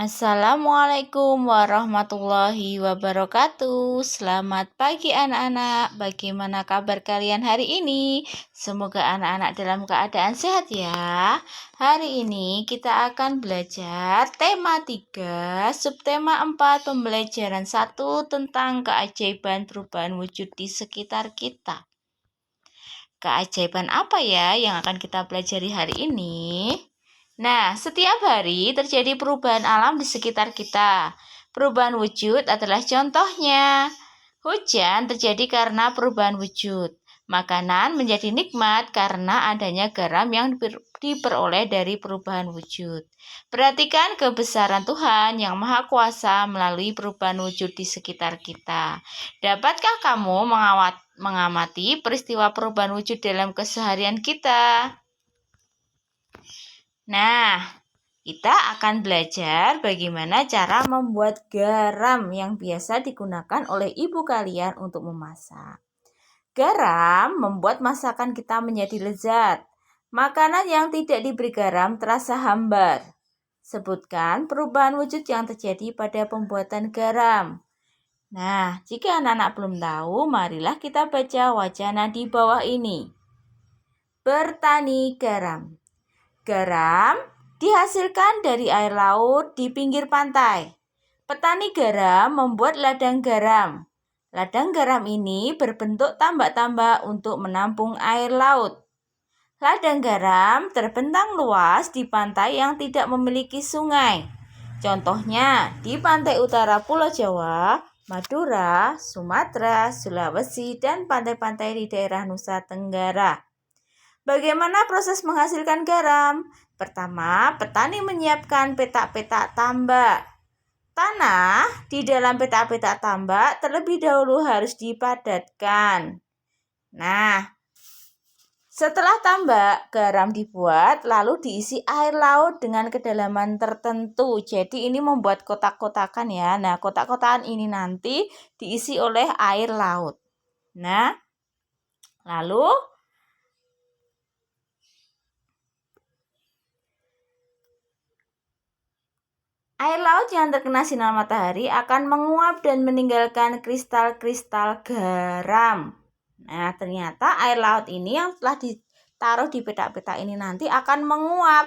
Assalamualaikum warahmatullahi wabarakatuh. Selamat pagi anak-anak. Bagaimana kabar kalian hari ini? Semoga anak-anak dalam keadaan sehat ya. Hari ini kita akan belajar tema 3, subtema 4, pembelajaran 1 tentang keajaiban perubahan wujud di sekitar kita. Keajaiban apa ya yang akan kita pelajari hari ini? Nah, setiap hari terjadi perubahan alam di sekitar kita. Perubahan wujud adalah contohnya. Hujan terjadi karena perubahan wujud. Makanan menjadi nikmat karena adanya garam yang diperoleh dari perubahan wujud. Perhatikan kebesaran Tuhan yang Maha Kuasa melalui perubahan wujud di sekitar kita. Dapatkah kamu mengamati peristiwa perubahan wujud dalam keseharian kita? Nah, kita akan belajar bagaimana cara membuat garam yang biasa digunakan oleh ibu kalian untuk memasak. Garam membuat masakan kita menjadi lezat. Makanan yang tidak diberi garam terasa hambar. Sebutkan perubahan wujud yang terjadi pada pembuatan garam. Nah, jika anak-anak belum tahu, marilah kita baca wacana di bawah ini. Bertani garam. Garam dihasilkan dari air laut di pinggir pantai. Petani garam membuat ladang garam. Ladang garam ini berbentuk tambak-tambak untuk menampung air laut. Ladang garam terbentang luas di pantai yang tidak memiliki sungai. Contohnya di pantai utara Pulau Jawa, Madura, Sumatera, Sulawesi, dan pantai-pantai di daerah Nusa Tenggara. Bagaimana proses menghasilkan garam? Pertama, petani menyiapkan petak-petak tambak. Tanah di dalam petak-petak tambak terlebih dahulu harus dipadatkan. Nah, setelah tambak garam dibuat, lalu diisi air laut dengan kedalaman tertentu. Jadi ini membuat kotak-kotakan ya. Nah, kotak-kotakan ini nanti diisi oleh air laut. Nah, lalu air laut yang terkena sinar matahari akan menguap dan meninggalkan kristal-kristal garam. Nah, ternyata air laut ini yang telah ditaruh di petak-petak ini nanti akan menguap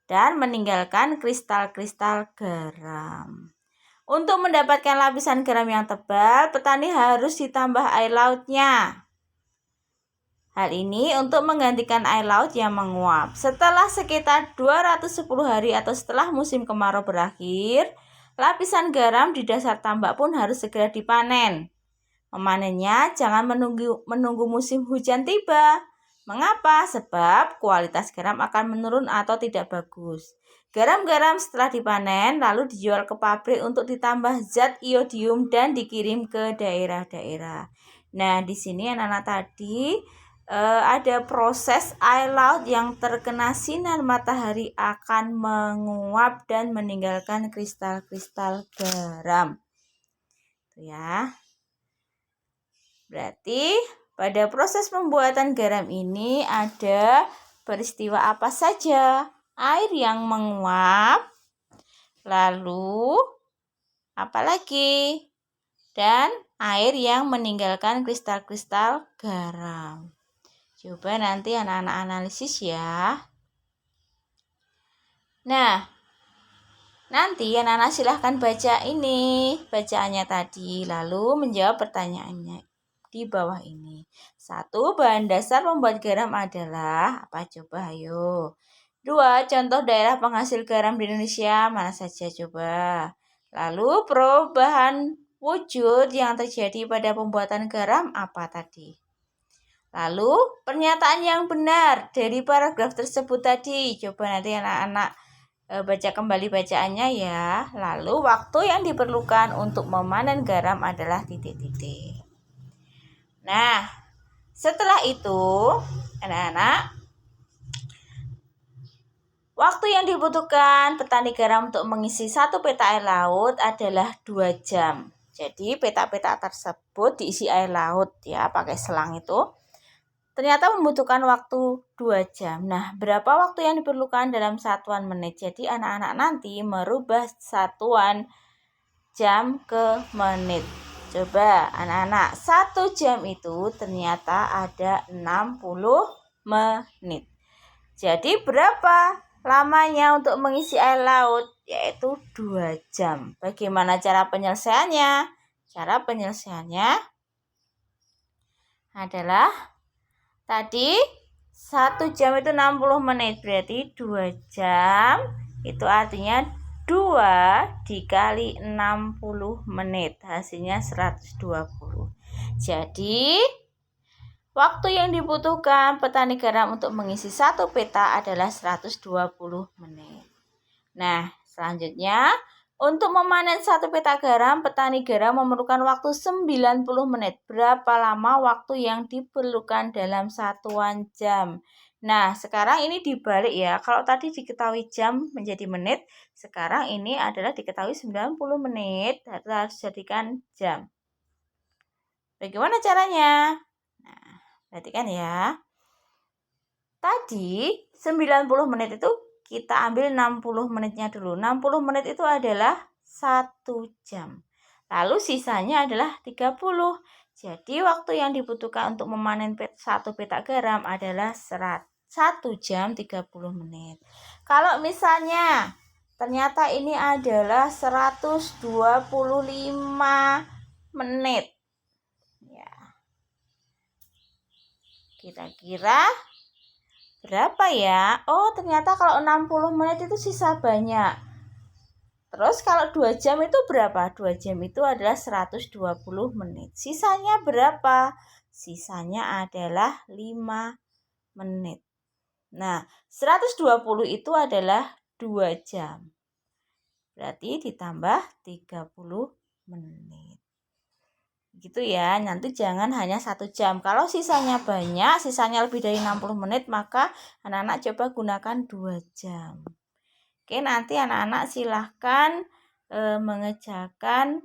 dan meninggalkan kristal-kristal garam. Untuk mendapatkan lapisan garam yang tebal, petani harus ditambah air lautnya. Hal ini untuk menggantikan air laut yang menguap. Setelah sekitar 210 hari atau setelah musim kemarau berakhir, lapisan garam di dasar tambak pun harus segera dipanen. Memanennya jangan menunggu musim hujan tiba. Mengapa? Sebab kualitas garam akan menurun atau tidak bagus. Garam-garam setelah dipanen lalu dijual ke pabrik untuk ditambah zat iodium dan dikirim ke daerah-daerah. Nah, di sini anak-anak tadi ada proses air laut yang terkena sinar matahari akan menguap dan meninggalkan kristal-kristal garam. Itu ya. Berarti pada proses pembuatan garam ini ada peristiwa apa saja? Air yang menguap, lalu apa lagi? Dan air yang meninggalkan kristal-kristal garam. Coba nanti anak-anak analisis ya. Nah, nanti anak-anak silahkan baca ini, bacaannya tadi, lalu menjawab pertanyaannya di bawah ini. 1. Bahan dasar membuat garam adalah apa? Coba ayo. 2. Contoh daerah penghasil garam di Indonesia mana saja coba. Lalu perubahan wujud yang terjadi pada pembuatan garam apa tadi? Lalu pernyataan yang benar dari paragraf tersebut tadi. Coba nanti anak-anak baca kembali bacaannya ya. Lalu waktu yang diperlukan untuk memanen garam adalah titik-titik. Nah, setelah itu anak-anak, waktu yang dibutuhkan petani garam untuk mengisi 1 petak air laut adalah 2 jam. Jadi petak-petak tersebut diisi air laut ya, pakai selang itu. ternyata membutuhkan waktu 2 jam. Nah, berapa waktu yang diperlukan dalam satuan menit? Jadi anak-anak nanti merubah satuan jam ke menit. Coba anak-anak, 1 jam itu ternyata ada 60 menit. Jadi berapa lamanya untuk mengisi air laut? Yaitu 2 jam. Bagaimana cara penyelesaiannya? Cara penyelesaiannya adalah tadi 1 jam itu 60 menit, berarti 2 jam itu artinya 2 dikali 60 menit, hasilnya 120. Jadi waktu yang dibutuhkan petani garam untuk mengisi 1 peta adalah 120 menit. Nah, selanjutnya untuk memanen 1 peta garam, petani garam memerlukan waktu 90 menit. Berapa lama waktu yang diperlukan dalam satuan jam? Nah, sekarang ini dibalik ya. Kalau tadi diketahui jam menjadi menit, sekarang ini adalah diketahui 90 menit, harus jadikan jam. Bagaimana caranya? Nah, perhatikan ya. Tadi 90 menit itu kita ambil 60 menitnya dulu. 60 menit itu adalah 1 jam. Lalu sisanya adalah 30. Jadi waktu yang dibutuhkan untuk memanen 1 petak garam adalah 1 jam 30 menit. Kalau misalnya ternyata ini adalah 125 menit. Ya. Kira-kira berapa ya? Oh, ternyata kalau 60 menit itu sisa banyak. Terus kalau 2 jam itu berapa? 2 jam itu adalah 120 menit. Sisanya berapa? Sisanya adalah 5 menit. Nah, 120 itu adalah 2 jam. Berarti ditambah 30 menit. Gitu ya, nanti jangan hanya 1 jam. Kalau sisanya banyak, sisanya lebih dari 60 menit, maka anak-anak coba gunakan 2 jam. Oke, nanti anak-anak silahkan mengerjakan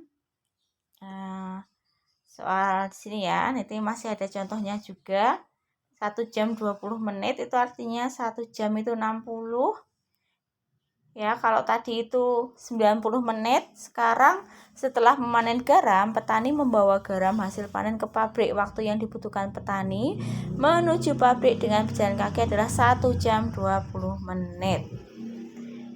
soal di sini ya. Nanti masih ada contohnya juga. 1 jam 20 menit itu artinya 1 jam itu 60. Ya, kalau tadi itu 90 menit, sekarang setelah memanen garam, petani membawa garam hasil panen ke pabrik. Waktu yang dibutuhkan petani menuju pabrik dengan berjalan kaki adalah 1 jam 20 menit.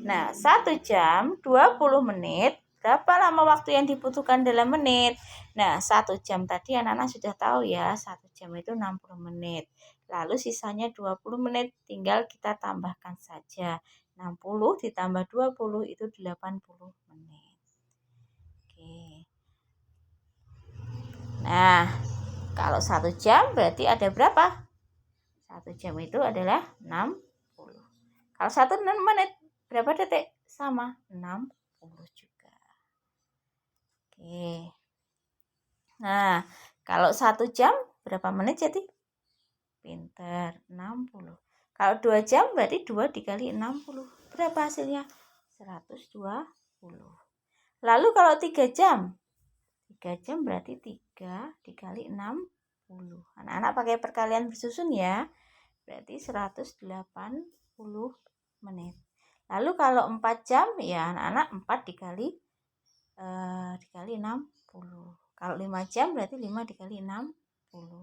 Nah, 1 jam 20 menit, berapa lama waktu yang dibutuhkan dalam menit? Nah, 1 jam tadi anak-anak sudah tahu ya, 1 jam itu 60 menit. Lalu sisanya 20 menit, tinggal kita tambahkan saja. 60 ditambah 20 itu 80 menit. Oke. Nah, kalau 1 jam berarti ada berapa? 1 jam itu adalah 60. Kalau 1 menit berapa detik? Sama, 60 juga. Oke. Nah, kalau 1 jam berapa menit jadi? Pinter, 60. Kalau 2 jam berarti 2 dikali 60. Berapa hasilnya? 120. Lalu kalau 3 jam? 3 jam berarti 3 dikali 60. Anak-anak pakai perkalian bersusun ya. Berarti 180 menit. Lalu kalau 4 jam ya anak-anak 4 dikali 60. Kalau 5 jam berarti 5 dikali 60.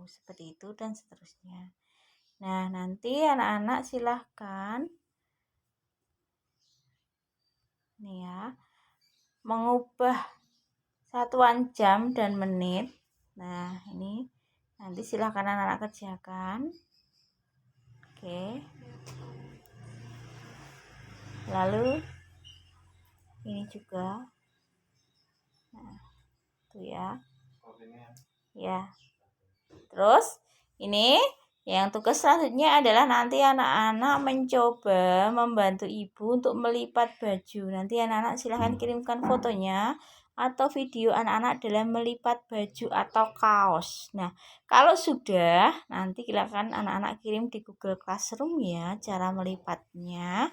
Seperti itu dan seterusnya. Nah, nanti anak-anak silahkan nih ya, mengubah satuan jam dan menit. Nah, ini nanti silahkan anak-anak kerjakan. Oke. Lalu ini juga. Nah, itu ya. Ya. Terus ini yang tugas selanjutnya adalah nanti anak-anak mencoba membantu ibu untuk melipat baju. Nanti anak-anak silahkan kirimkan fotonya atau video anak-anak dalam melipat baju atau kaos. Nah, kalau sudah, nanti silakan anak-anak kirim di Google Classroom ya cara melipatnya.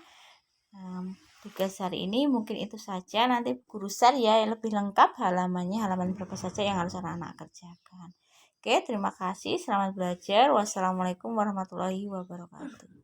Tugas hari ini mungkin itu saja. Nanti guru share ya yang lebih lengkap halamannya, halaman berapa saja yang harus anak-anak kerjakan. Oke, terima kasih. Selamat belajar. Wassalamualaikum warahmatullahi wabarakatuh.